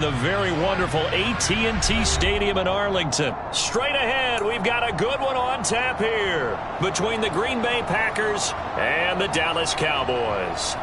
The very wonderful AT&T Stadium in Arlington. Straight ahead, we've got a good one on tap here between the Green Bay Packers and the Dallas Cowboys.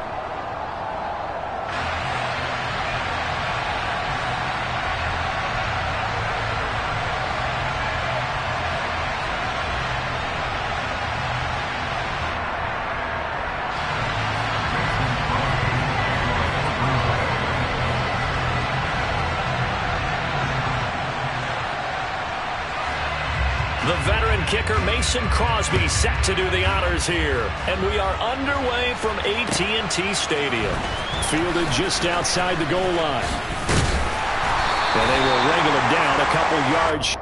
The veteran kicker Mason Crosby set to do the honors here. And we are underway from AT&T Stadium. Fielded just outside the goal line. And they will wrangle him down a couple yards.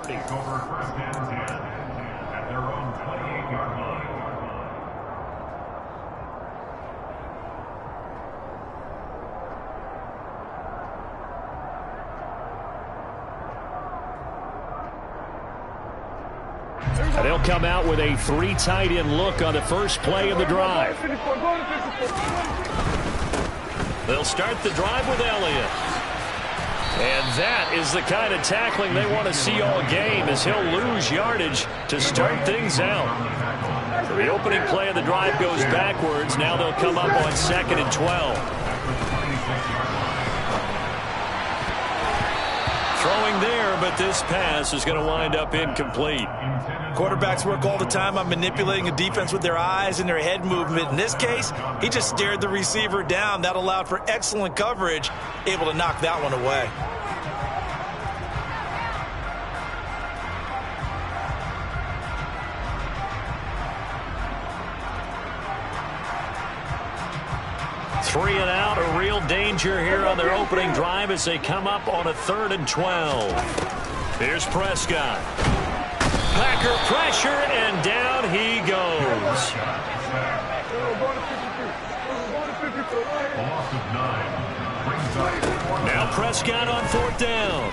Take over first and 10 at their own 28-yard line. And they'll come out with a 3 tight end look on the first play of the drive. They'll start the drive with Elliott. And that is the kind of tackling they want to see all game, as he'll lose yardage to start things out. So the opening play of the drive goes backwards. Now they'll come up on 2nd and 12. Throwing there, but this pass is going to wind up incomplete. Quarterbacks work all the time on manipulating a defense with their eyes and their head movement. In this case, he just stared the receiver down. That allowed for excellent coverage, able to knock that one away. Three and out, a real danger here on their opening drive as they come up on a 3rd and 12. Here's Prescott. Packer pressure, and down he goes. Now Prescott on 4th down.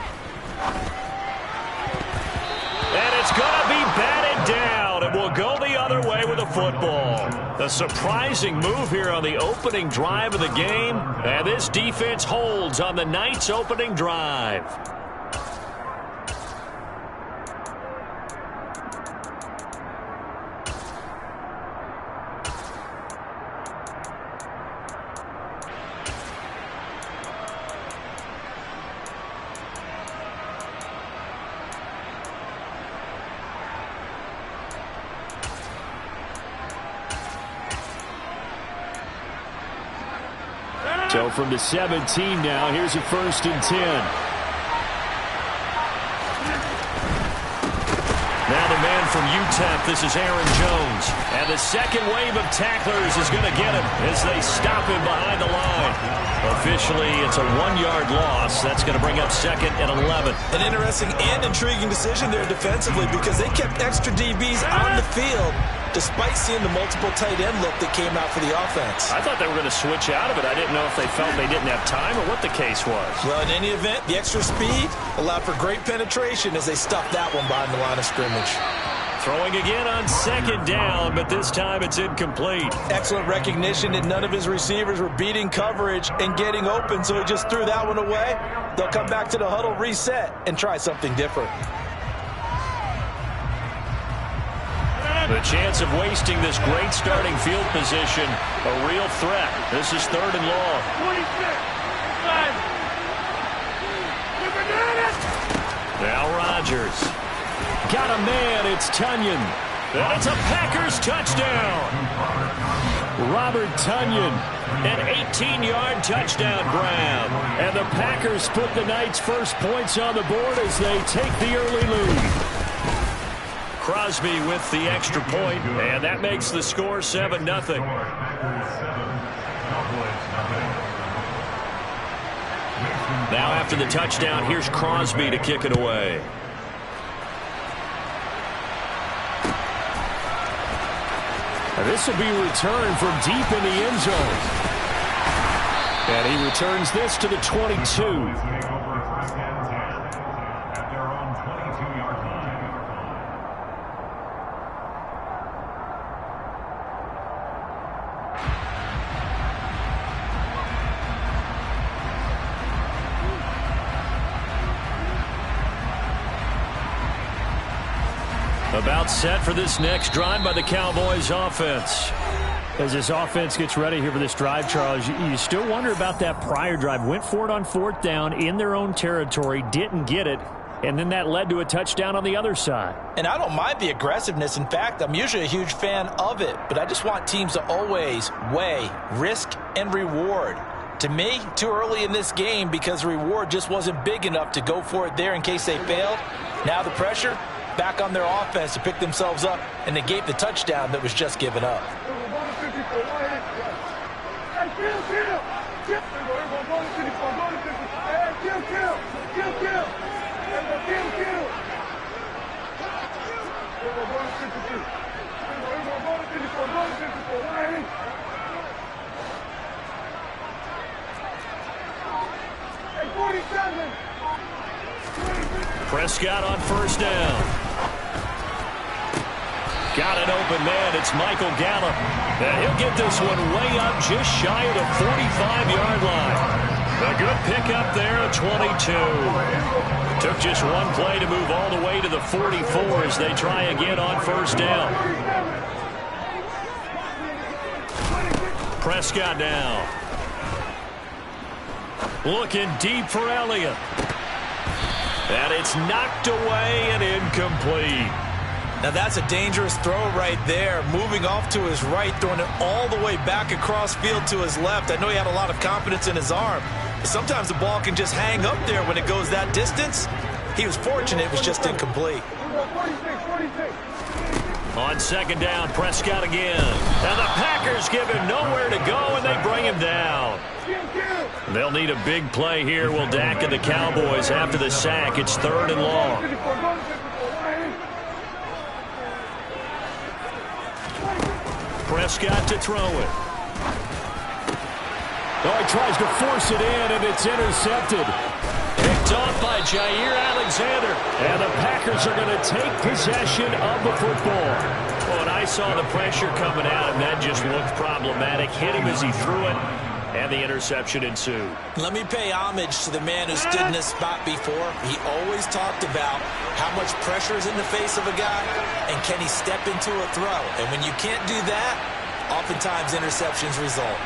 And it's going to be batted down. It will go the other way with the football. A surprising move here on the opening drive of the game. And this defense holds on the night's opening drive. So from the 17 now, here's a 1st and 10. Now the man for from UTEP, this is Aaron Jones. And the second wave of tacklers is going to get him as they stop him behind the line. Officially, it's a 1-yard loss. That's going to bring up 2nd and 11. An interesting and intriguing decision there defensively because they kept extra DBs on the field despite seeing the multiple tight end look that came out for the offense. I thought they were going to switch out of it. I didn't know if they felt they didn't have time or what the case was. Well, in any event, the extra speed allowed for great penetration as they stuffed that one behind the line of scrimmage. Throwing again on 2nd down, but this time it's incomplete. Excellent recognition that none of his receivers were beating coverage and getting open, so he just threw that one away. They'll come back to the huddle, reset, and try something different. The chance of wasting this great starting field position, a real threat. This is 3rd and long. 26. Now Rodgers. Got a man, it's Tonyan. And it's a Packers touchdown. Robert Tonyan, an 18-yard touchdown grab. And the Packers put the night's first points on the board as they take the early lead. Crosby with the extra point, and that makes the score 7-0. Now after the touchdown, here's Crosby to kick it away. This will be returned from deep in the end zone. And he returns this to the 22. About set for this next drive by the Cowboys offense. As this offense gets ready here for this drive, Charles, you still wonder about that prior drive. Went for it on 4th down in their own territory, didn't get it, and then that led to a touchdown on the other side. And I don't mind the aggressiveness. In fact, I'm usually a huge fan of it, but I just want teams to always weigh risk and reward. To me, too early in this game because the reward just wasn't big enough to go for it there in case they failed. Now the pressure back on their offense to pick themselves up and negate the touchdown that was just given up. Prescott on 1st down. Got an open man. It's Michael Gallup. And he'll get this one way up just shy of the 45-yard line. A good pickup there at 22. Took just one play to move all the way to the 44 as they try again on 1st down. Prescott down. Looking deep for Elliott. And it's knocked away and incomplete. Now that's a dangerous throw right there. Moving off to his right, throwing it all the way back across field to his left. I know he had a lot of confidence in his arm. But sometimes the ball can just hang up there when it goes that distance. He was fortunate it was just incomplete. On 2nd down, Prescott again. And the Packers give him nowhere to go, and they bring him down. They'll need a big play here. Will Dak and the Cowboys after the sack. It's 3rd and long. Prescott to throw it. Oh, he tries to force it in, and it's intercepted. Picked off by Jair Alexander. And the Packers are going to take possession of the football. Well, and I saw the pressure coming out, and that just looked problematic. Hit him as he threw it, and the interception ensued. Let me pay homage to the man who stood in this spot before. He always talked about how much pressure is in the face of a guy, and can he step into a throw. And when you can't do that, oftentimes interceptions result.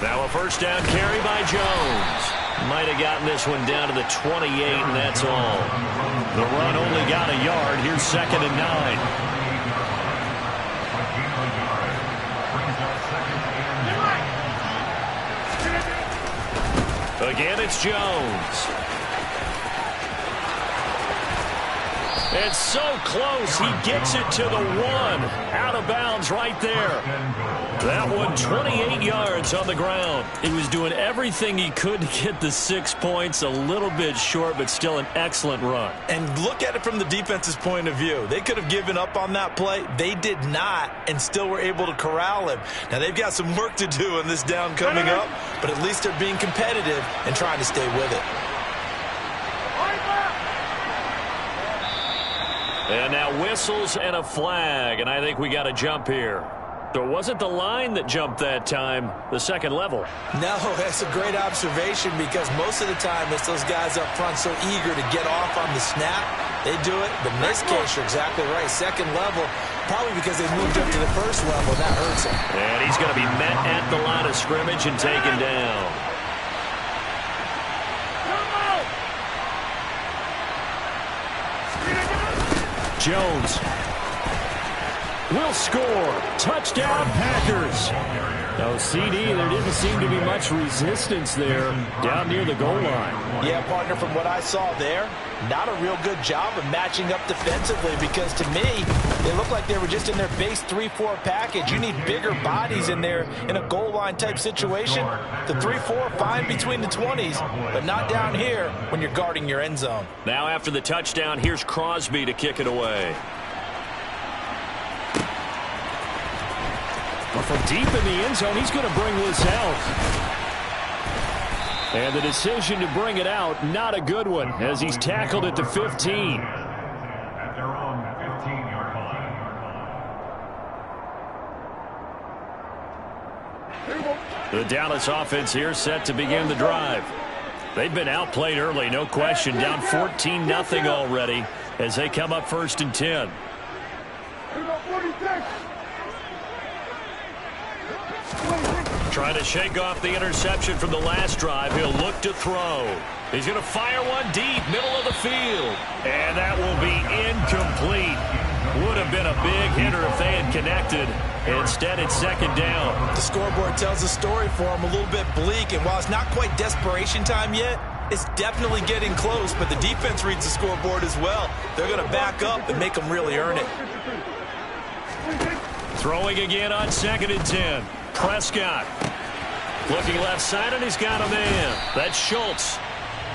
Now a 1st down carry by Jones. Might have gotten this one down to the 28, and that's all. The run only got a yard. Here's 2nd and 9. Again, it's Jones. It's so close. He gets it to the 1. Out of bounds right there. That one 28 yards on the ground. He was doing everything he could to get the 6 points. A little bit short, but still an excellent run. And look at it from the defense's point of view. They could have given up on that play. They did not, and still were able to corral him. Now, they've got some work to do in this down coming up, but at least they're being competitive and trying to stay with it. And now whistles and a flag, and I think we got a jump here. So it wasn't the line that jumped that time, the second level. No, that's a great observation because most of the time it's those guys up front so eager to get off on the snap. They do it, but in this case, you're exactly right. Second level, probably because they moved up to the first level, and that hurts him. And he's going to be met at the line of scrimmage and taken down. Jones will score. Touchdown, Packers. No, CD, there didn't seem to be much resistance there down near the goal line. Yeah, partner, from what I saw there, not a real good job of matching up defensively because to me, they looked like they were just in their base 3-4 package. You need bigger bodies in there in a goal line type situation. The 3-4, fine between the 20s, but not down here when you're guarding your end zone. Now after the touchdown, here's Crosby to kick it away. Well, from deep in the end zone, he's going to bring this out. And the decision to bring it out, not a good one, as he's tackled at the 15. At their own 15-yard line. The Dallas offense here set to begin the drive. They've been outplayed early, no question. Down 14-0 already as they come up 1st and 10. Trying to shake off the interception from the last drive. He'll look to throw. He's going to fire one deep, middle of the field. And that will be incomplete. Would have been a big hitter if they had connected. Instead, it's 2nd down. The scoreboard tells a story for him, a little bit bleak. And while it's not quite desperation time yet, it's definitely getting close. But the defense reads the scoreboard as well. They're going to back up and make them really earn it. Throwing again on 2nd and 10. Prescott looking left side, and he's got a man. That's Schultz.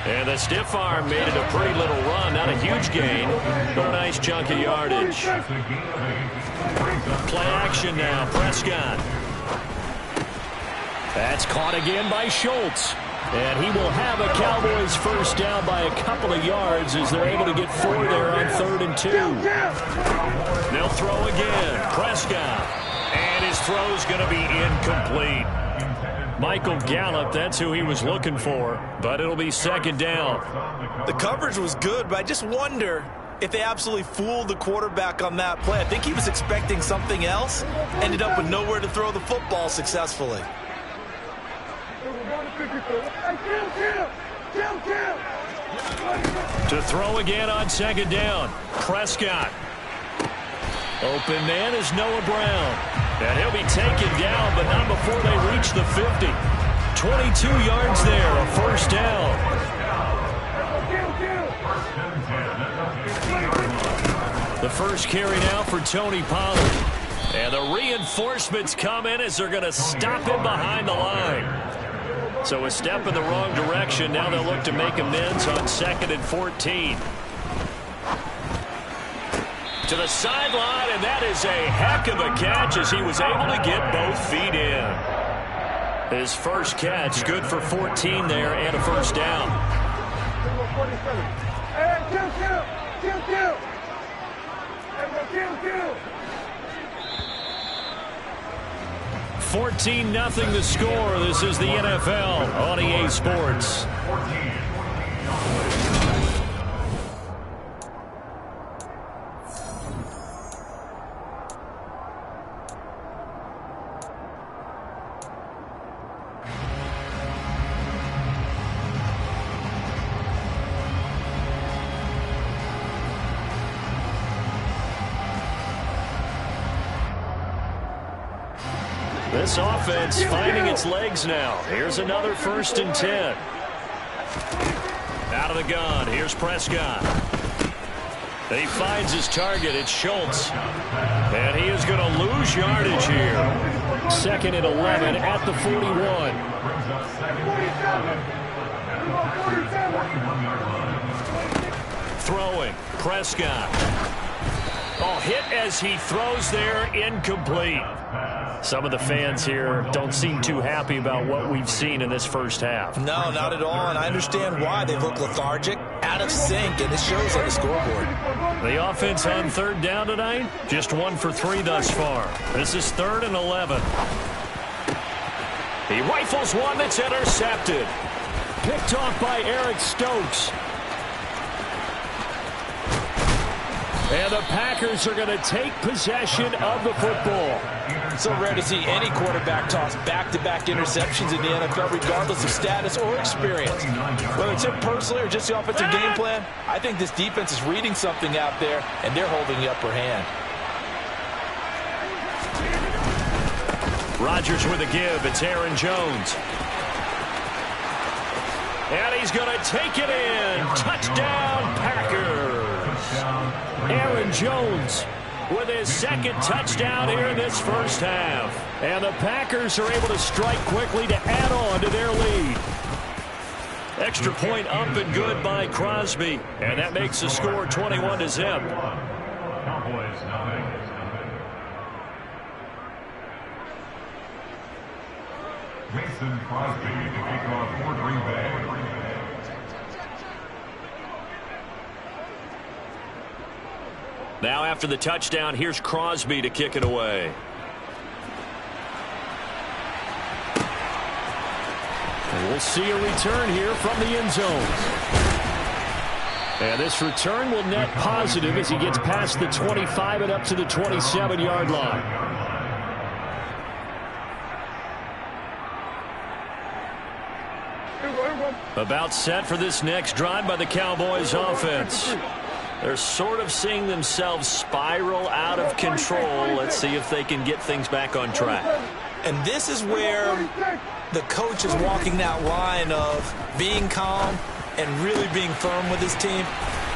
And the stiff arm made it a pretty little run. Not a huge gain, but a nice chunk of yardage. Play action now. Prescott. That's caught again by Schultz. And he will have a Cowboys 1st down by a couple of yards as they're able to get 4 there on 3rd and 2. They'll throw again. Prescott. And his throw's going to be incomplete. Michael Gallup, that's who he was looking for, but it'll be 2nd down. The coverage was good, but I just wonder if they absolutely fooled the quarterback on that play. I think he was expecting something else, ended up with nowhere to throw the football successfully. To throw again on 2nd down. Prescott. Open man is Noah Brown. And he'll be taken down, but not before they reach the 50. 22 yards there, a 1st down. The first carry now for Tony Pollard. And the reinforcements come in as they're going to stop him behind the line. So a step in the wrong direction. Now they'll look to make amends on 2nd and 14. To the sideline, and that is a heck of a catch as he was able to get both feet in. His first catch, good for 14 there and a 1st down. 14-0 the score. This is the NFL on EA Sports. This offense finding its legs now. Here's another 1st and 10. Out of the gun. Here's Prescott. He finds his target. It's Schultz. And he is going to lose yardage here. 2nd and 11 at the 41. Throwing. Prescott. Oh, hit as he throws there. Incomplete. Some of the fans here don't seem too happy about what we've seen in this first half. No, not at all, and I understand why. They've looked lethargic, out of sync, and it shows on the scoreboard. The offense on 3rd down tonight, just 1 for 3 thus far. This is 3rd and 11. He rifles one that's intercepted. Picked off by Eric Stokes. And the Packers are going to take possession of the football. So rare to see any quarterback toss back-to-back interceptions in the NFL, regardless of status or experience. Whether it's him personally or just the offensive game plan, I think this defense is reading something out there, and they're holding the upper hand. Rodgers with a give. It's Aaron Jones. And he's going to take it in. Touchdown, Packers. Aaron Jones with his 2nd touchdown here in this first half. And the Packers are able to strike quickly to add on to their lead. Extra point up and good by Crosby. And that makes the score 21-0. Cowboys, nothing. Mason Crosby to kick off for Green Bay. Now after the touchdown, here's Crosby to kick it away. And we'll see a return here from the end zone. And this return will net positive as he gets past the 25 and up to the 27-yard line. About set for this next drive by the Cowboys offense. They're sort of seeing themselves spiral out of control. Let's see if they can get things back on track. And this is where the coach is walking that line of being calm and really being firm with his team.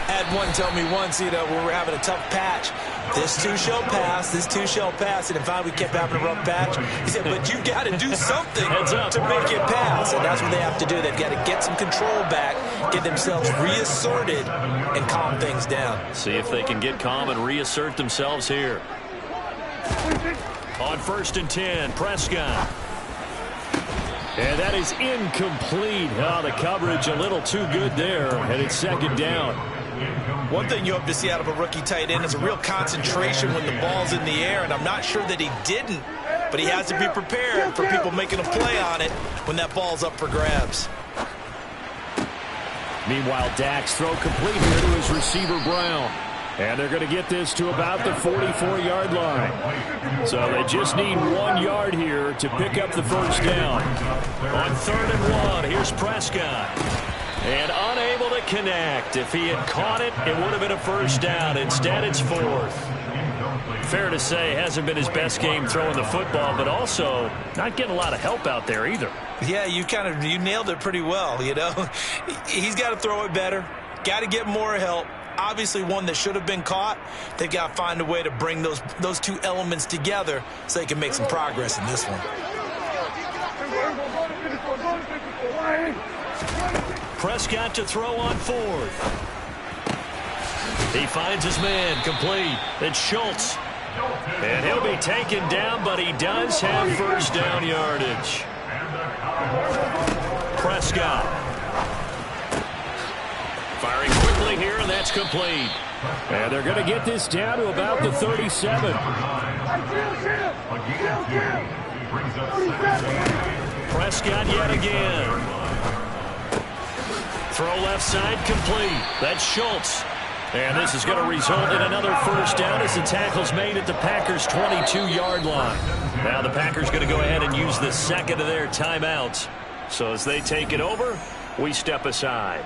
I had one tell me once, when we were having a tough patch, this too shall pass, this too shall pass. And in fact, we kept having a rough patch. He said, but you've got to do something to make it pass. And that's what they have to do. They've got to get some control back, get themselves reasserted, and calm things down. See if they can get calm and reassert themselves here. On 1st and 10, Prescott. And that is incomplete. Oh, the coverage a little too good there, and it's 2nd down. One thing you hope to see out of a rookie tight end is a real concentration when the ball's in the air, and I'm not sure that he didn't, but he has to be prepared for people making a play on it when that ball's up for grabs. Meanwhile, Dak's throw complete here to his receiver, Brown. And they're going to get this to about the 44-yard line. So they just need 1 yard here to pick up the first down. On 3rd and 1, here's Prescott. And unable to connect. If he had caught it, it would have been a first down. Instead, it's 4th. Fair to say, hasn't been his best game throwing the football, but also not getting a lot of help out there either. Yeah, you nailed it pretty well, He's got to throw it better. Got to get more help. Obviously one that should have been caught. They've got to find a way to bring those two elements together so they can make some progress in this one. Prescott to throw on 4th. He finds his man, complete. It's Schultz. And he'll be taken down, but he does have first down yardage. Prescott. Firing quickly here, and that's complete. And they're going to get this down to about the 37. Prescott yet again. Throw left side complete. That's Schultz. And this is going to result in another first down as the tackle's made at the Packers' 22-yard line. Now the Packers going to go ahead and use the second of their timeouts. So as they take it over, we step aside.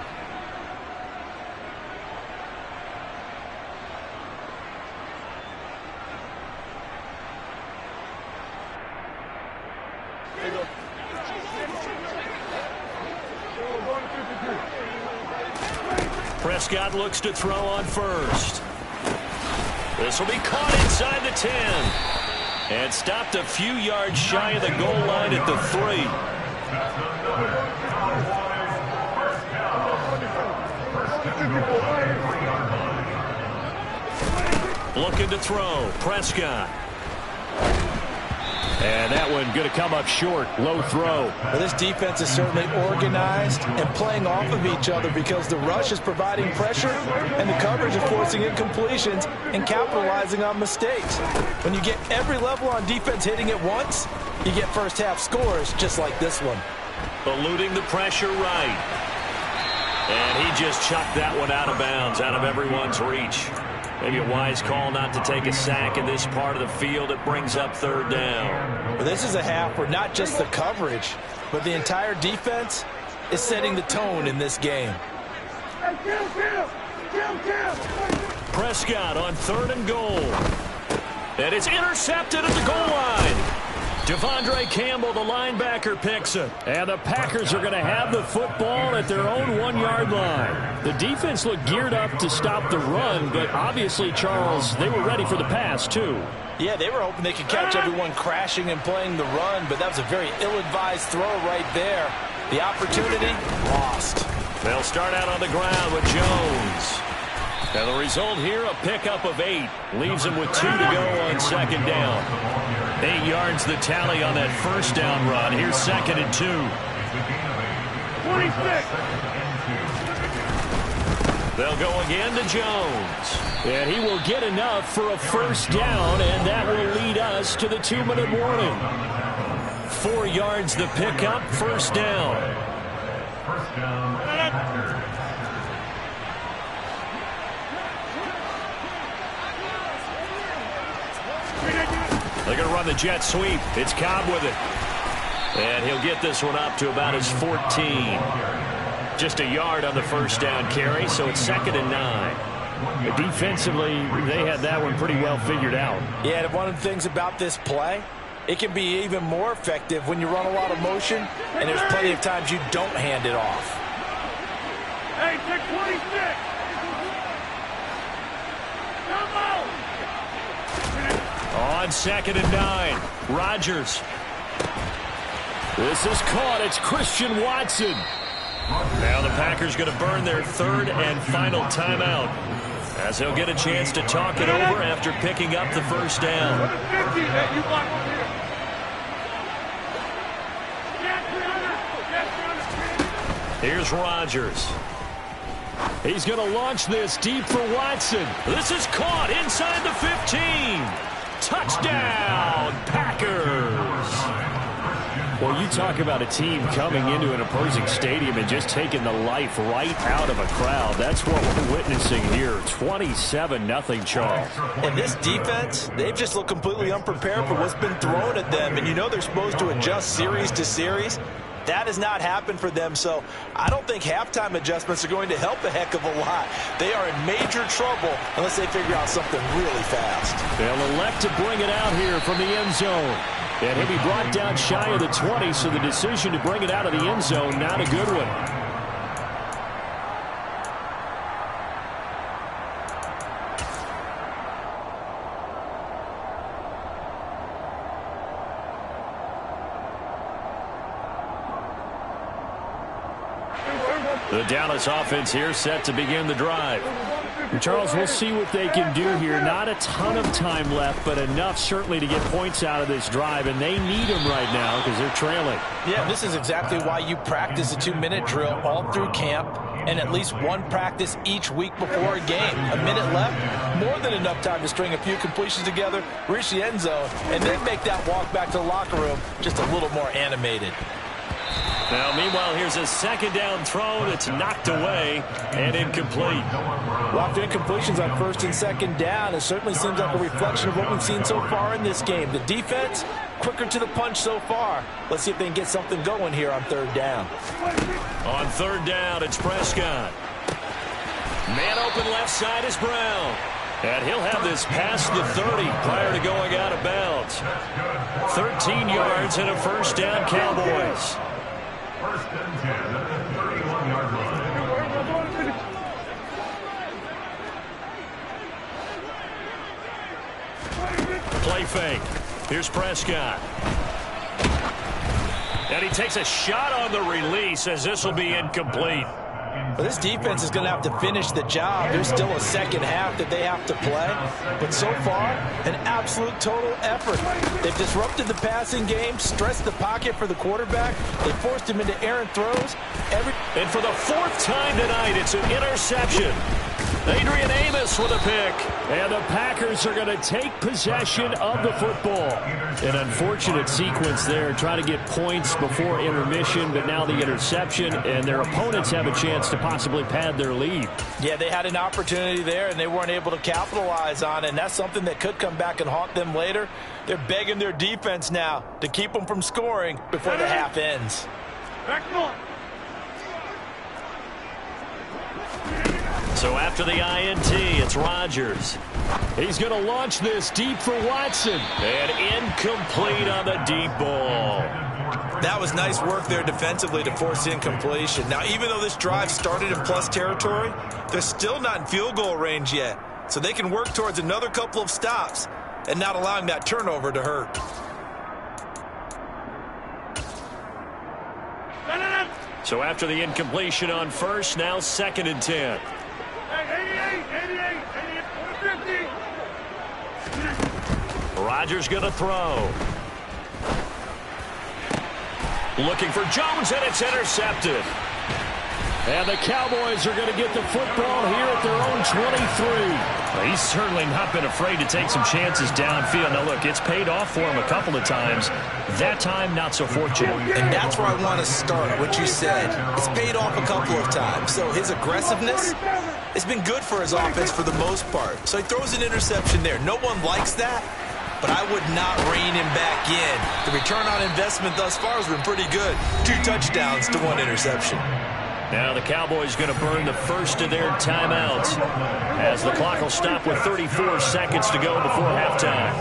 Prescott looks to throw on 1st. This will be caught inside the 10. And stopped a few yards shy of the goal line at the 3. Looking to throw. Prescott. And that one going to come up short. Low throw. Well, this defense is certainly organized and playing off of each other because the rush is providing pressure and the coverage is forcing incompletions and capitalizing on mistakes. When you get every level on defense hitting at once, you get first half scores just like this one. Eluding the pressure right. And he just chucked that one out of bounds, out of everyone's reach. Maybe a wise call not to take a sack in this part of the field. It brings up third down. Well, this is a half where not just the coverage, but the entire defense is setting the tone in this game. Prescott on 3rd and goal. And it's intercepted at the goal line. Devondre Campbell, the linebacker, picks it. And the Packers are going to have the football at their own 1-yard line. The defense looked geared up to stop the run, but obviously, Charles, they were ready for the pass, too. Yeah, they were hoping they could catch everyone crashing and playing the run, but that was a very ill-advised throw right there. The opportunity, lost. They'll start out on the ground with Jones. And the result here, a pickup of 8. Leaves him with 2 to go on 2nd down. 8 yards the tally on that first down run. Here's 2nd and 2. 26. They'll go again to Jones. And he will get enough for a first down, and that will lead us to the 2-minute warning. 4 yards the pickup, first down. First down. They're going to run the jet sweep. It's Cobb with it. And he'll get this one up to about his 14. Just a yard on the first down carry, so it's 2nd and 9. Defensively, they had that one pretty well figured out. Yeah, and one of the things about this play, it can be even more effective when you run a lot of motion, and there's plenty of times you don't hand it off. Hey, take 26. On 2nd and 9, Rodgers. This is caught. It's Christian Watson. Now the Packers going to burn their 3rd and final timeout, as they'll get a chance to talk it over after picking up the first down. Here's Rodgers. He's going to launch this deep for Watson. This is caught inside the 15. Touchdown, Packers. Well, you talk about a team coming into an opposing stadium and just taking the life right out of a crowd. That's what we're witnessing here. 27-0, Charles. And this defense, they've just looked completely unprepared for what's been thrown at them. And you know they're supposed to adjust series to series. That has not happened for them, so I don't think halftime adjustments are going to help a heck of a lot. They are in major trouble unless they figure out something really fast. They'll elect to bring it out here from the end zone. And he'll be brought down shy of the 20, so the decision to bring it out of the end zone, not a good one. The Dallas offense here set to begin the drive. Charles, we'll see what they can do here. Not a ton of time left, but enough certainly to get points out of this drive, and they need them right now because they're trailing. Yeah, this is exactly why you practice a 2-minute drill all through camp and at least one practice each week before a game. A minute left, more than enough time to string a few completions together, reach the end zone, and then make that walk back to the locker room just a little more animated. Now, meanwhile, here's a 2nd down throw that's knocked away and incomplete. Well, after incompletions on 1st and 2nd down, it certainly seems like a reflection of what we've seen so far in this game. The defense, quicker to the punch so far. Let's see if they can get something going here on 3rd down. On 3rd down, it's Prescott. Man open left side is Brown. And he'll have this past the 30 prior to going out of bounds. 13 yards and a first down, Cowboys. First and 10 at the 31-yard line. Play fake. Here's Prescott. And he takes a shot on the release as this will be incomplete. Well, this defense is going to have to finish the job. There's still a second half that they have to play. But so far, an absolute total effort. They've disrupted the passing game, stressed the pocket for the quarterback. They forced him into errant throws. And for the fourth time tonight, it's an interception. Adrian Amos with a pick. And the Packers are going to take possession of the football. An unfortunate sequence there, trying to get points before intermission, but now the interception, and their opponents have a chance to possibly pad their lead. Yeah, they had an opportunity there, and they weren't able to capitalize on it, and that's something that could come back and haunt them later. They're begging their defense now to keep them from scoring before the half ends. So after the INT, it's Rodgers. He's going to launch this deep for Watson. And incomplete on the deep ball. That was nice work there defensively to force incompletion. Now, even though this drive started in plus territory, they're still not in field goal range yet. So they can work towards another couple of stops and not allowing that turnover to hurt. So after the incompletion on first, now 2nd and 10. Rodgers going to throw. Looking for Jones, and it's intercepted. And the Cowboys are going to get the football here at their own 23. Well, he's certainly not been afraid to take some chances downfield. Now, look, it's paid off for him a couple of times. That time, not so fortunate. And that's where I want to start, what you said. It's paid off a couple of times. So his aggressiveness, it's been good for his offense for the most part. So he throws an interception there. No one likes that, but I would not rein him back in. The return on investment thus far has been pretty good. 2 touchdowns to 1 interception. Now the Cowboys going to burn the first of their timeouts as the clock will stop with 34 seconds to go before halftime.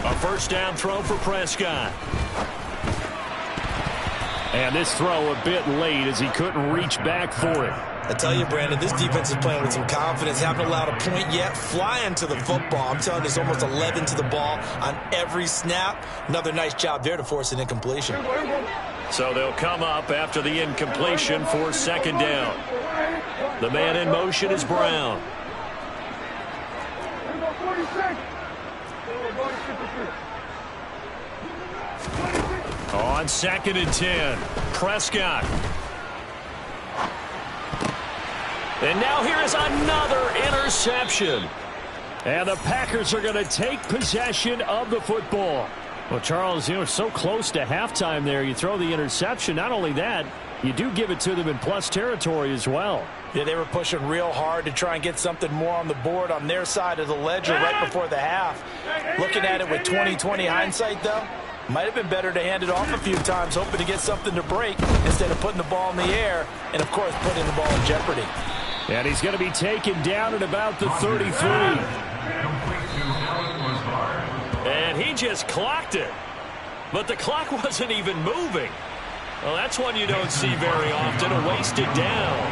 A first down throw for Prescott. And this throw a bit late as he couldn't reach back for it. I tell you, Brandon, this defense is playing with some confidence. Haven't allowed a point yet. Flying to the football. I'm telling you, there's almost 11 to the ball on every snap. Another nice job there to force an incompletion. So they'll come up after the incompletion for 2nd down. The man in motion is Brown. On 2nd and 10, Prescott. And now here is another interception. And the Packers are going to take possession of the football. Well, Charles, you know, so close to halftime there. You throw the interception. Not only that, you do give it to them in plus territory as well. Yeah, they were pushing real hard to try and get something more on the board on their side of the ledger right before the half. Looking at it with 20/20 hindsight, though, might have been better to hand it off a few times, hoping to get something to break instead of putting the ball in the air and, of course, putting the ball in jeopardy. And he's going to be taken down at about the 33. And he just clocked it. But the clock wasn't even moving. Well, that's one you don't see very often, a wasted down.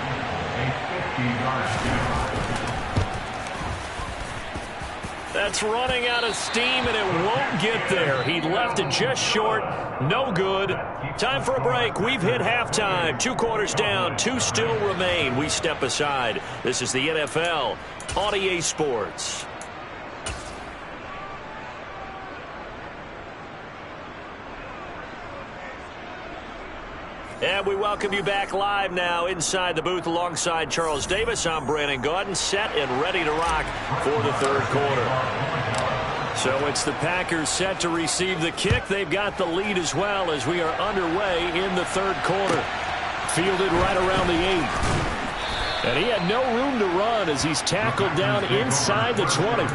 That's running out of steam, and it won't get there. He left it just short. No good. Time for a break. We've hit halftime. 2 quarters down. 2 still remain. We step aside. This is the NFL on EA Sports. And we welcome you back live now inside the booth alongside Charles Davis. I'm Brandon Gaudin, set and ready to rock for the 3rd quarter. So it's the Packers set to receive the kick. They've got the lead as well as we are underway in the 3rd quarter. Fielded right around the 8. And he had no room to run as he's tackled down inside the 20.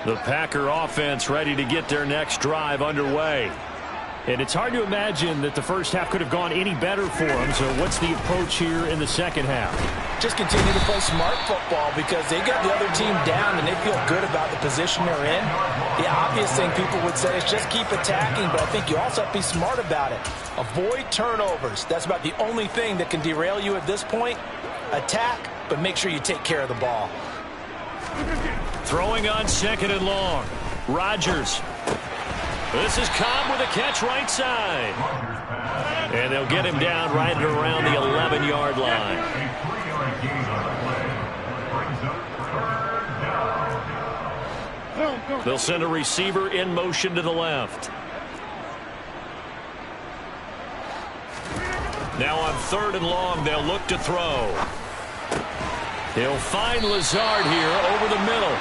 The Packer offense ready to get their next drive underway. And it's hard to imagine that the first half could have gone any better for them. So what's the approach here in the second half? just continue to play smart football because they got the other team down and they feel good about the position they're in. The obvious thing people would say is just keep attacking, but I think you also have to be smart about it. Avoid turnovers. That's about the only thing that can derail you at this point. Attack, but make sure you take care of the ball. Throwing on 2nd and long. Rodgers. This is Cobb with a catch right side. And they'll get him down right at around the 11-yard line. They'll send a receiver in motion to the left. Now on 3rd and long, they'll look to throw. He'll find Lazard here over the middle.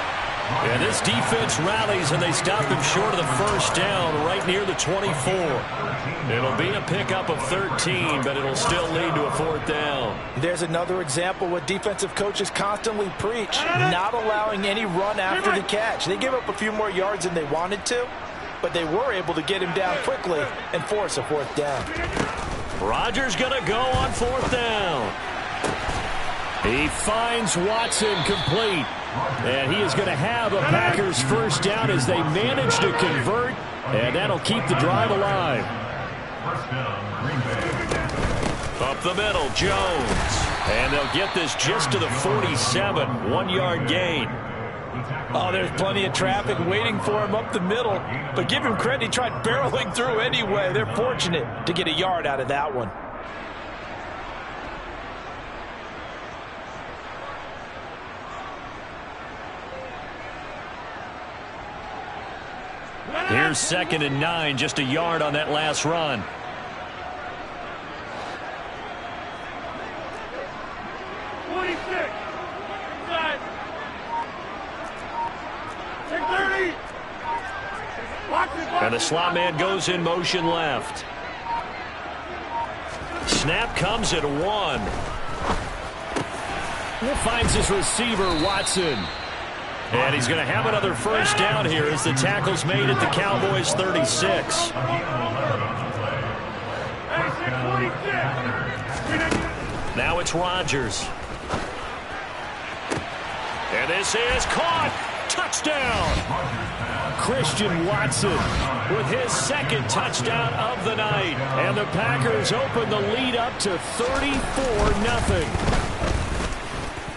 And this defense rallies, and they stop him short of the first down right near the 24. It'll be a pickup of 13, but it'll still lead to a 4th down. There's another example what defensive coaches constantly preach, not allowing any run after the catch. They give up a few more yards than they wanted to, but they were able to get him down quickly and force a 4th down. Rodgers going to go on 4th down. He finds Watson complete. And he is going to have a Packers 1st down as they manage to convert, and that'll keep the drive alive. Up the middle, Jones. And they'll get this just to the 47, 1-yard gain. Oh, there's plenty of traffic waiting for him up the middle, but give him credit, he tried barreling through anyway. They're fortunate to get a yard out of that one. Here's 2nd and 9, just a yard on that last run. And the slot man goes in motion left. Snap comes at 1. Finds his receiver, Watson. And he's going to have another 1st down here as the tackle's made at the Cowboys 36. Now it's Rodgers. And this is caught. Touchdown. Christian Watson with his 2nd touchdown of the night. And the Packers open the lead up to 34-0.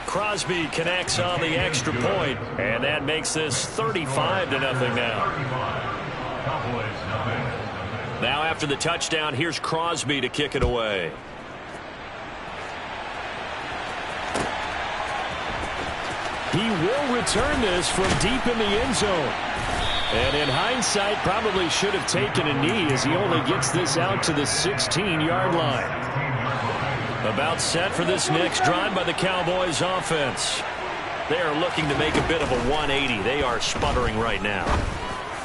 Crosby connects on the extra point, and that makes this 35-0 now. Now after the touchdown, here's Crosby to kick it away. He will return this from deep in the end zone. And in hindsight, probably should have taken a knee as he only gets this out to the 16-yard line. About set for this next drive by the Cowboys offense. They are looking to make a bit of a 180. They are sputtering right now.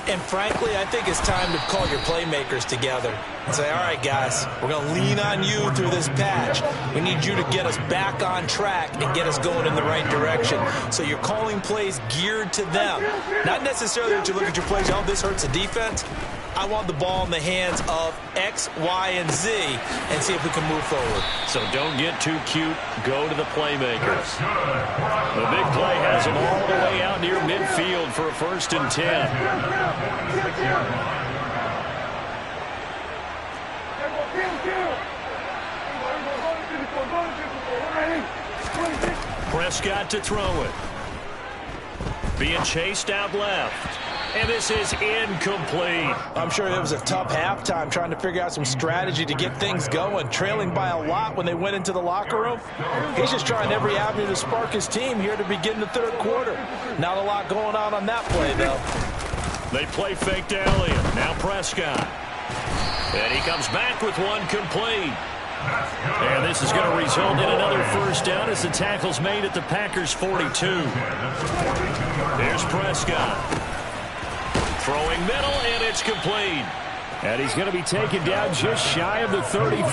And frankly, I think it's time to call your playmakers together and say, all right, guys, we're going to lean on you through this patch. We need you to get us back on track and get us going in the right direction. So you're calling plays geared to them. Not necessarily that you look at your plays, oh, this hurts the defense. I want the ball in the hands of X, Y, and Z and see if we can move forward. So don't get too cute. Go to the playmakers. The big play has them all the way out near midfield for a 1st and 10. Prescott to throw it. Being chased out left. And this is incomplete. I'm sure it was a tough halftime trying to figure out some strategy to get things going. Trailing by a lot when they went into the locker room. He's just trying every avenue to spark his team here to begin the 3rd quarter. Not a lot going on that play, though. They play fake to Elliott. Now Prescott. And he comes back with one complete. And this is going to result in another 1st down as the tackle's made at the Packers 42. Here's Prescott. Throwing middle, and it's complete. And he's going to be taken down just shy of the 35.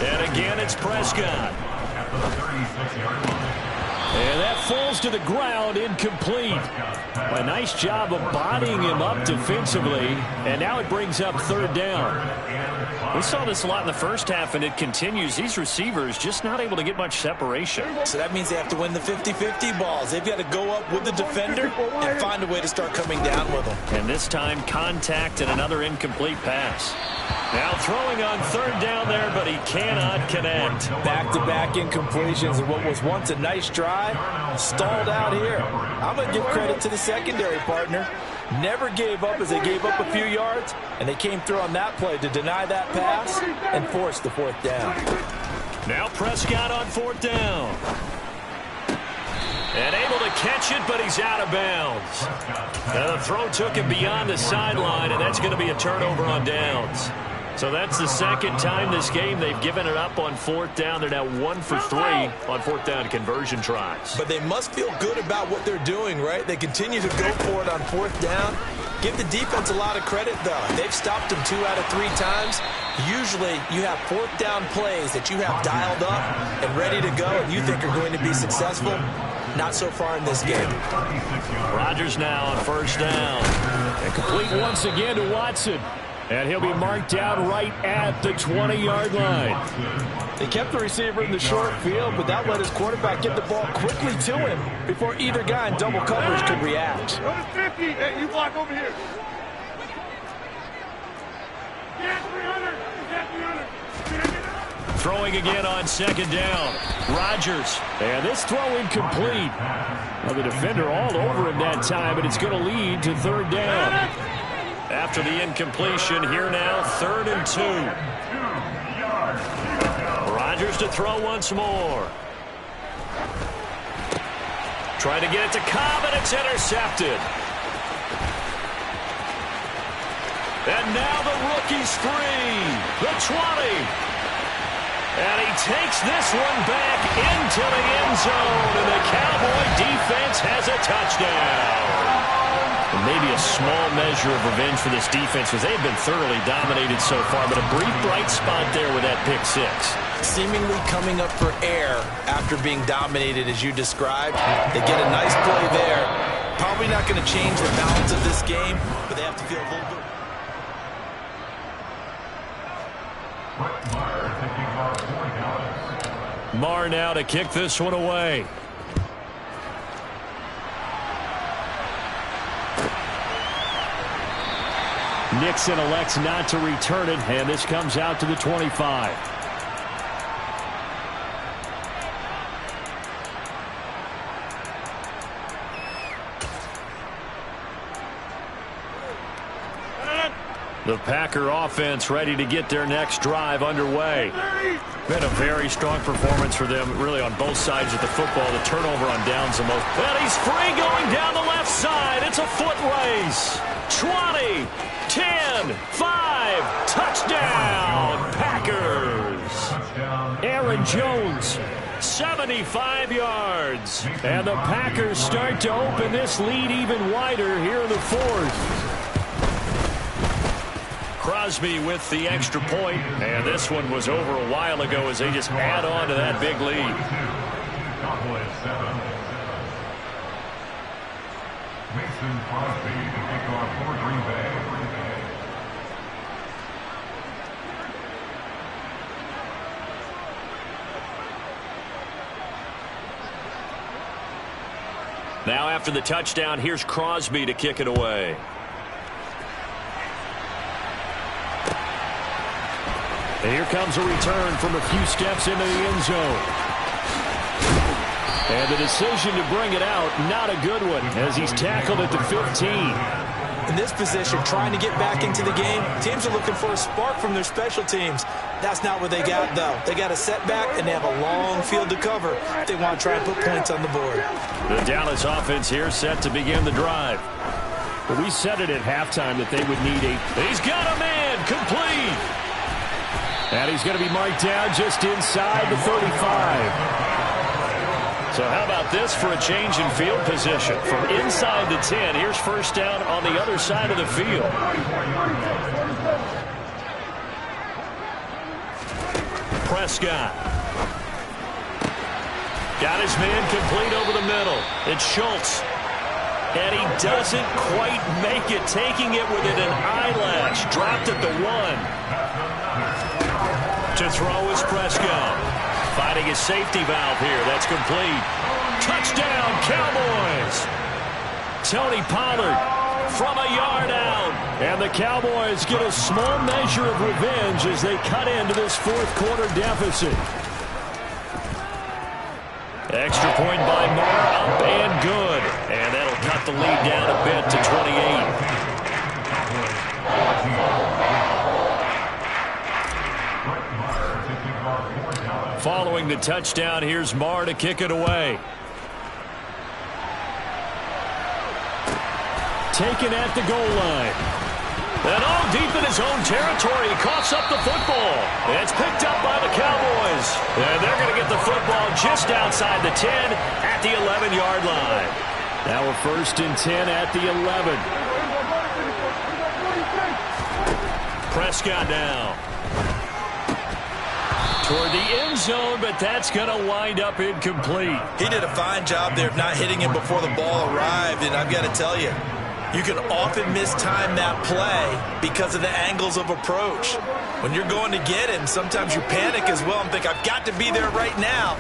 And again, it's Prescott. And that falls to the ground, incomplete. A nice job of bodying him up defensively, and now it brings up 3rd down. We saw this a lot in the first half, and it continues. These receivers just not able to get much separation. So that means they have to win the 50-50 balls. They've got to go up with the defender and find a way to start coming down with them. And this time, contact and another incomplete pass. Now throwing on third down there, but he cannot connect. Back-to-back incompletions and what was once a nice drive stalled out here. I'm going to give credit to the secondary partner. Never gave up as they gave up a few yards, and they came through on that play to deny that pass and force the fourth down. Now Prescott on fourth down. And able to catch it, but he's out of bounds. Now the throw took him beyond the sideline, and that's going to be a turnover on downs. So that's the second time this game they've given it up on fourth down. They're now 1 for 3 on fourth down conversion tries. But they must feel good about what they're doing, right? They continue to go for it on fourth down. Give the defense a lot of credit, though. They've stopped them 2 out of 3 times. Usually you have fourth down plays that you have dialed up and ready to go and you think are going to be successful. Not so far in this game. Rodgers now on first down. And complete once again to Watson. And he'll be marked down right at the 20-yard line. They kept the receiver in the short field, but that let his quarterback get the ball quickly to him before either guy in double coverage could react. Notice 50. Hey, you block over here. Get 300. Get 300. Throwing again on second down. Rodgers. And this throw incomplete. Well, the defender all over him that time, but it's going to lead to third down. After the incompletion, here now, 3rd and 2. Rodgers to throw once more. Trying to get it to Cobb, and it's intercepted. And now the rookie's free. The 20. And he takes this one back into the end zone, and the Cowboy defense has a touchdown. And maybe a small measure of revenge for this defense because they've been thoroughly dominated so far, but a brief bright spot there with that pick 6. Seemingly coming up for air after being dominated as you described. They get a nice play there. Probably not going to change the balance of this game, but they have to feel a little bit. Marr now to kick this one away. Nixon elects not to return it, and this comes out to the 25. The Packer offense ready to get their next drive underway. Been a very strong performance for them, really, on both sides of the football. The turnover on downs the most. And he's free going down the left side. It's a foot race. 20, 10, 5, touchdown, Packers. Aaron Jones. 75 yards. And the Packers start to open this lead even wider here in the fourth. Crosby with the extra point, and this one was over a while ago as they just add on to that big lead. Mason Crosby to kick off for Green Bay. Now after the touchdown, here's Crosby to kick it away. And here comes a return from a few steps into the end zone. And the decision to bring it out, not a good one, as he's tackled at the 15. In this position, trying to get back into the game, teams are looking for a spark from their special teams. That's not what they got, though. They got a setback, and they have a long field to cover if they want to try and put points on the board. The Dallas offense here set to begin the drive. But we said it at halftime that they would need a... He's got a man, complete. And he's going to be marked down just inside the 35. So how about this for a change in field position? From inside the 10, here's first down on the other side of the field. Prescott. Got his man complete over the middle. It's Schultz. And he doesn't quite make it, taking it within an eyelash. Dropped at the 1. To throw is Prescott. Finding his safety valve here. That's complete. Touchdown, Cowboys. Tony Pollard from a yard out. And the Cowboys get a small measure of revenge as they cut into this fourth quarter deficit. Extra point by Marr, up and good. And that'll cut the lead down a bit to 28. Following the touchdown, here's Marr to kick it away. Taken at the goal line. And all deep in his own territory, he coughs up the football. And it's picked up by the Cowboys. And they're going to get the football just outside the 10 at the 11-yard line. Now a 1st and 10 at the 11. Prescott now. Toward the end zone, but that's going to wind up incomplete. He did a fine job there of not hitting him before the ball arrived, and I've got to tell you, you can often mistime that play because of the angles of approach. When you're going to get him, sometimes you panic as well and think, I've got to be there right now.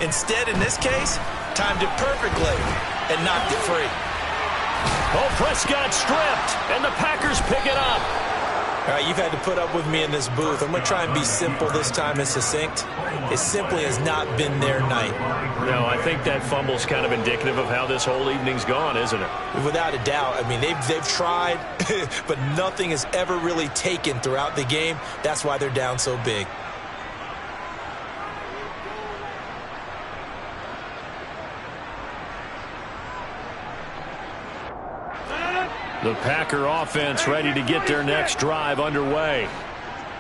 Instead, in this case, timed it perfectly and knocked it free. Oh, Prescott stripped, and the Packers pick it up. All right, you've had to put up with me in this booth. I'm going to try and be simple this time and succinct. It simply has not been their night. No, I think that fumble's kind of indicative of how this whole evening's gone, isn't it? Without a doubt. I mean, they've tried, but nothing has ever really taken throughout the game. That's why they're down so big. The Packer offense ready to get their next drive underway.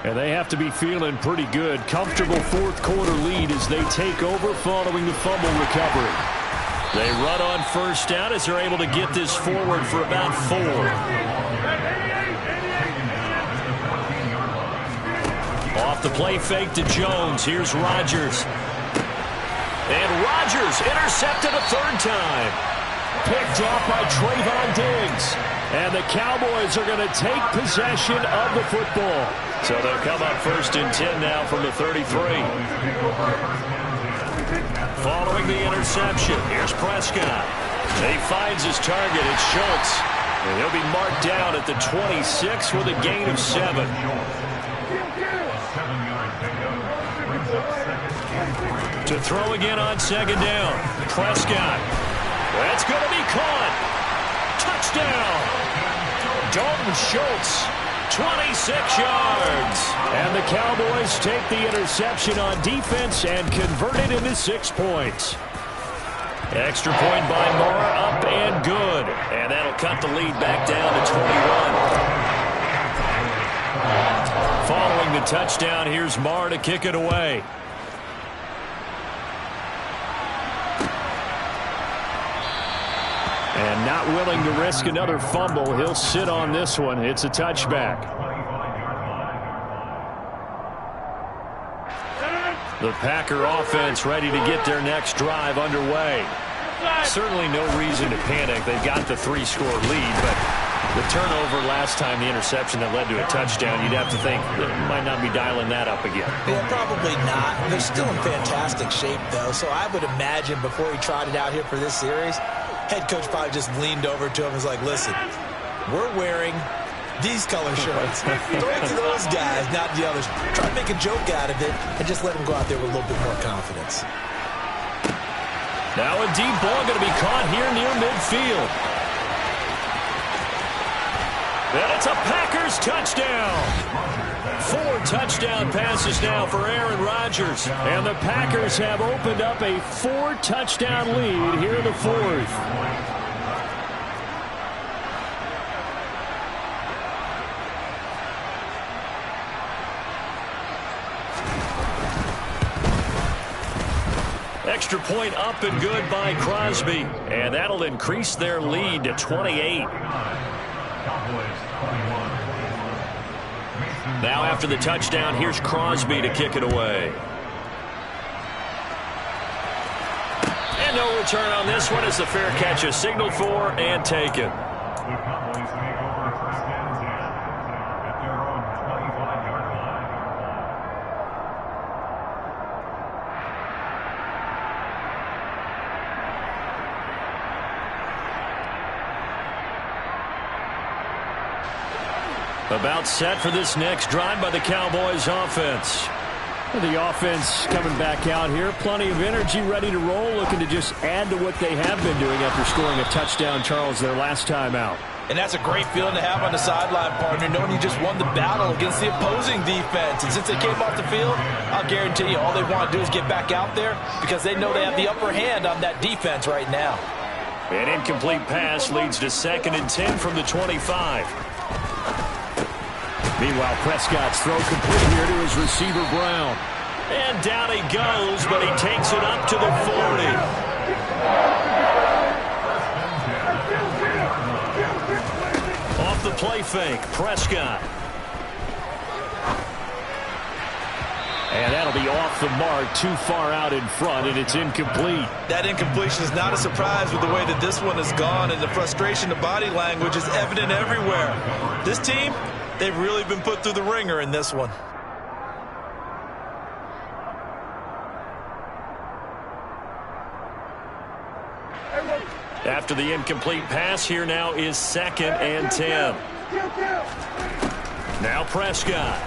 And they have to be feeling pretty good. Comfortable fourth quarter lead as they take over following the fumble recovery. They run on 1st down as they're able to get this forward for about 4. Off the play fake to Jones. Here's Rodgers. And Rodgers intercepted a 3rd time. Picked off by Trayvon Diggs. And the Cowboys are going to take possession of the football. So they'll come up 1st and 10 now from the 33. Following the interception, here's Prescott. He finds his target. It's Schultz. And he'll be marked down at the 26 with a gain of 7. To throw again on 2nd down. Prescott. That's going to be caught. Touchdown. Dalton Schultz, 26 yards. And the Cowboys take the interception on defense and convert it into 6 points. Extra point by Marr, up and good. And that'll cut the lead back down to 21. Following the touchdown, here's Marr to kick it away. And not willing to risk another fumble. He'll sit on this one. It's a touchback. The Packer offense ready to get their next drive underway. Certainly no reason to panic. They've got the 3-score lead, but the turnover last time, the interception that led to a touchdown, you'd have to think that might not be dialing that up again. Yeah, probably not. They're still in fantastic shape, though, so I would imagine before he trotted out here for this series, head coach probably just leaned over to him and was like, listen, we're wearing these color shirts. Throw it to those guys, not the others. Try to make a joke out of it and just let them go out there with a little bit more confidence. Now a deep ball going to be caught here near midfield. And it's a Packers touchdown. 4 touchdown passes now for Aaron Rodgers. And the Packers have opened up a 4-touchdown lead here in the 4th. Extra point up and good by Crosby. And that'll increase their lead to 28. Now after the touchdown, here's Crosby to kick it away. And no return on this one as the fair catch is signaled for and taken. The Cowboys take over 1st and 10 at their own 25-yard line. About set for this next drive by the Cowboys offense. The offense coming back out here. Plenty of energy, ready to roll, looking to just add to what they have been doing after scoring a touchdown, Charles, their last time out. And that's a great feeling to have on the sideline, partner, knowing you just won the battle against the opposing defense. And since they came off the field, I'll guarantee you all they want to do is get back out there because they know they have the upper hand on that defense right now. An incomplete pass leads to 2nd and 10 from the 25. Meanwhile, Prescott's throw complete here to his receiver, Brown. And down he goes, but he takes it up to the 40. Off the play fake, Prescott. And that'll be off the mark, too far out in front, and it's incomplete. That incompletion is not a surprise with the way that this one has gone, and the frustration, the body language is evident everywhere. This team, they've really been put through the ringer in this one. After the incomplete pass, here now is 2nd and 10. Now Prescott.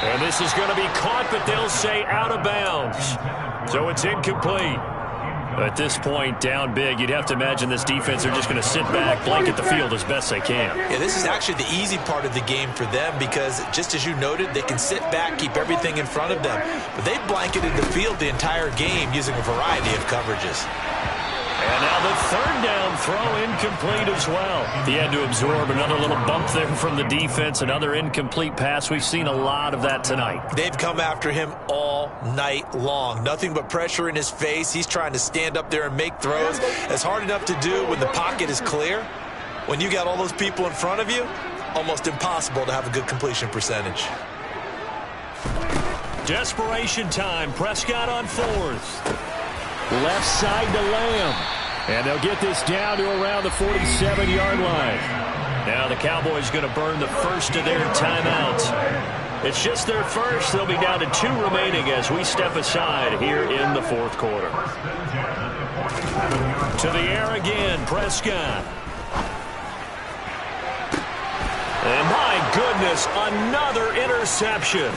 And this is going to be caught, but they'll say out of bounds. So it's incomplete. At this point, down big, you'd have to imagine this defense are just going to sit back, blanket the field as best they can. Yeah, this is actually the easy part of the game for them because, just as you noted, they can sit back, keep everything in front of them. But they've blanketed the field the entire game using a variety of coverages. And now the 3rd down throw incomplete as well. He had to absorb another little bump there from the defense, another incomplete pass. We've seen a lot of that tonight. They've come after him all night long. Nothing but pressure in his face. He's trying to stand up there and make throws. It's hard enough to do when the pocket is clear. When you got all those people in front of you, almost impossible to have a good completion percentage. Desperation time. Prescott on 4th. Left side to Lamb. And they'll get this down to around the 47-yard line. Now the Cowboys going to burn the first of their timeouts. It's just their first. They'll be down to 2 remaining as we step aside here in the 4th quarter. To the air again, Prescott. And my goodness, another interception.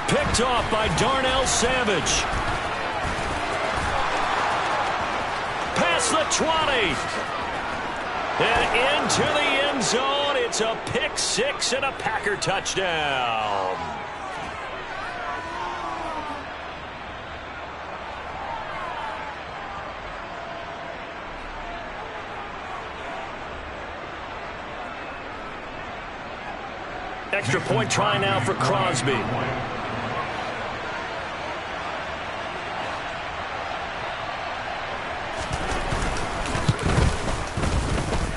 Picked off by Darnell Savage. Past the 20. And into the end zone. It's a pick 6 and a Packer touchdown. Extra point try now for Crosby.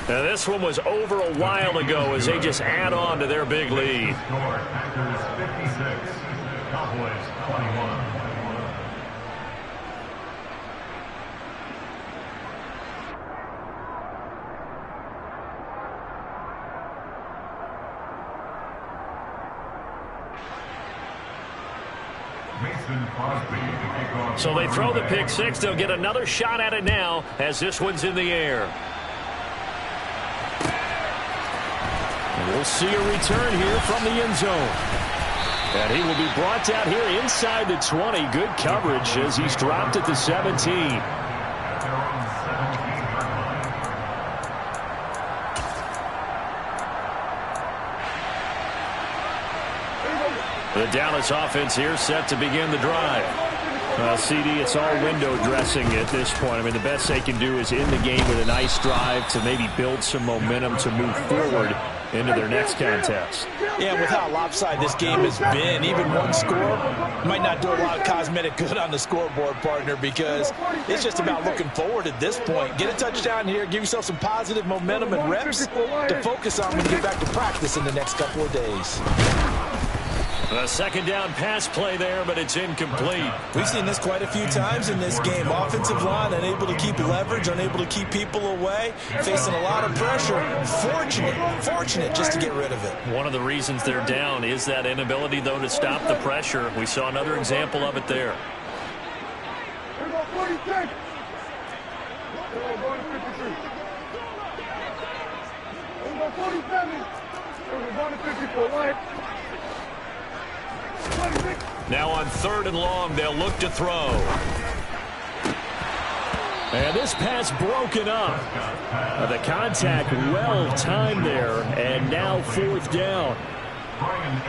Now this one was over a while ago as they just add on to their big lead. Packers 56, Cowboys 21. So they throw the pick 6. They'll get another shot at it now as this one's in the air. And we'll see a return here from the end zone. And he will be brought down here inside the 20. Good coverage as he's dropped at the 17. The Dallas offense here set to begin the drive. Well, CD, it's all window dressing at this point. I mean, the best they can do is end the game with a nice drive to maybe build some momentum to move forward into their next contest. Yeah, with how lopsided this game has been, even one score might not do a lot of cosmetic good on the scoreboard, partner, because it's just about looking forward at this point. Get a touchdown here, give yourself some positive momentum and reps to focus on when you get back to practice in the next couple of days. A second down pass play there, but it's incomplete. We've seen this quite a few times in this game. Offensive line unable to keep leverage, unable to keep people away, facing a lot of pressure. Fortunate just to get rid of it. One of the reasons they're down is that inability, though, to stop the pressure. We saw another example of it there. Now on 3rd and long, they'll look to throw. And this pass broken up. The contact well timed there, and now 4th down.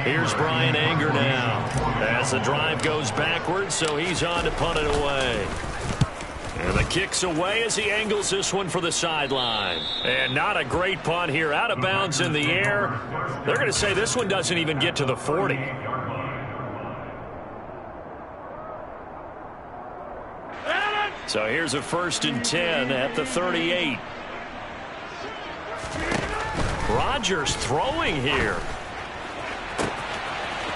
Here's Brian Anger now as the drive goes backwards, so he's on to punt it away. And the kick's away as he angles this one for the sideline. And not a great punt here. Out of bounds in the air. They're going to say this one doesn't even get to the 40. So here's a 1st and 10 at the 38. Rodgers throwing here.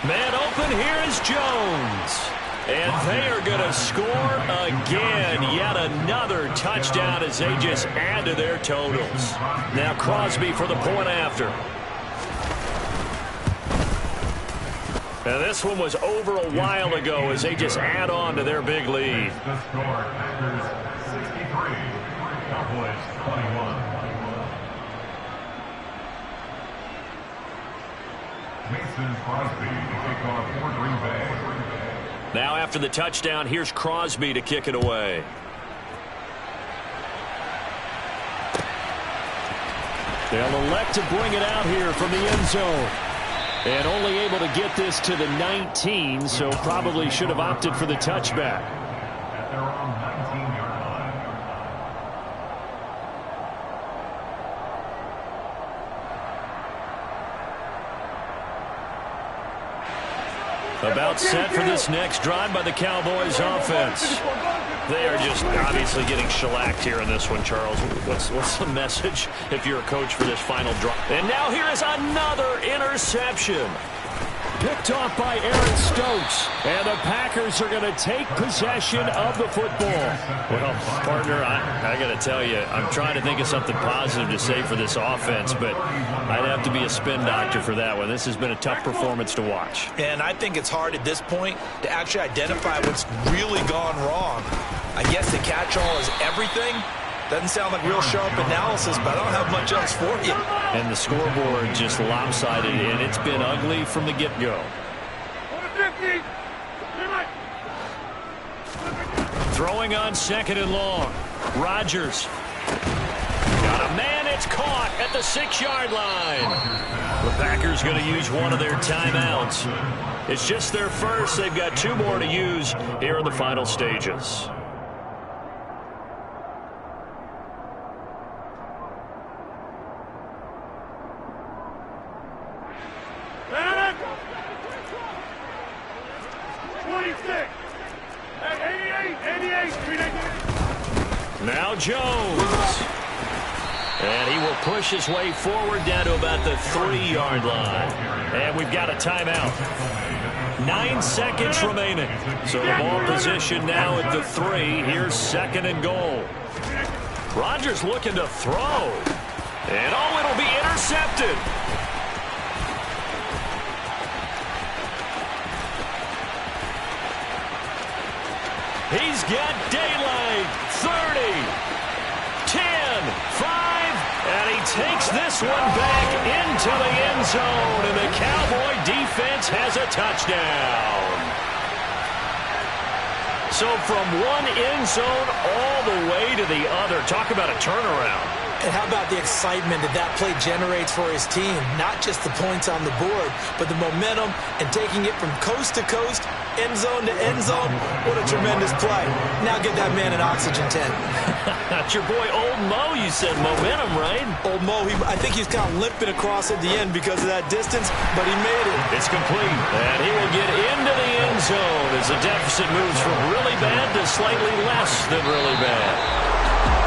Man open, here is Jones. And they are going to score again. Yet another touchdown as they just add to their totals. Now Crosby for the point after. Now this one was over a while ago as they just add on to their big lead. The score, Packers 63, Cowboys 21. Mason Crosby to kick off for Green Bay. Now after the touchdown, here's Crosby to kick it away. They'll elect to bring it out here from the end zone. And only able to get this to the 19, so probably should have opted for the touchback. At their own 19-yard line. About set for this next drive by the Cowboys offense. They are just obviously getting shellacked here in this one, Charles. What's the message if you're a coach for this final drive? And now here is another interception. Picked off by Aaron Stokes. And the Packers are going to take possession of the football. Well, partner, I got to tell you, I'm trying to think of something positive to say for this offense, but I'd have to be a spin doctor for that one. This has been a tough performance to watch. And I think it's hard at this point to actually identify what's really gone wrong. I guess the catch-all is everything. Doesn't sound like real sharp analysis, but I don't have much else for you. And the scoreboard just lopsided, and it's been ugly from the get-go. Throwing on 2nd and long. Rodgers. Got a man, it's caught at the 6-yard line. The Packers going to use one of their timeouts. It's just their first. They've got 2 more to use here in the final stages. Now Jones. And he will push his way forward down to about the 3-yard line. And we've got a timeout. 9 seconds remaining. So the ball position now at the 3. Here's 2nd and goal. Rodgers looking to throw. And oh, it'll be intercepted. He's got daylight. 30, 10, 5, and he takes this one back into the end zone, and the Cowboy defense has a touchdown. So from one end zone all the way to the other. Talk about a turnaround. And how about the excitement that play generates for his team? Not just the points on the board, but the momentum and taking it from coast to coast, end zone to end zone. What a tremendous play. Now get that man an oxygen tent. That's your boy Old Mo, you said. Momentum, right? Old Mo, I think he's kind of limping across at the end because of that distance, but he made it. It's complete, and he will get into the end zone as the deficit moves from really bad to slightly less than really bad.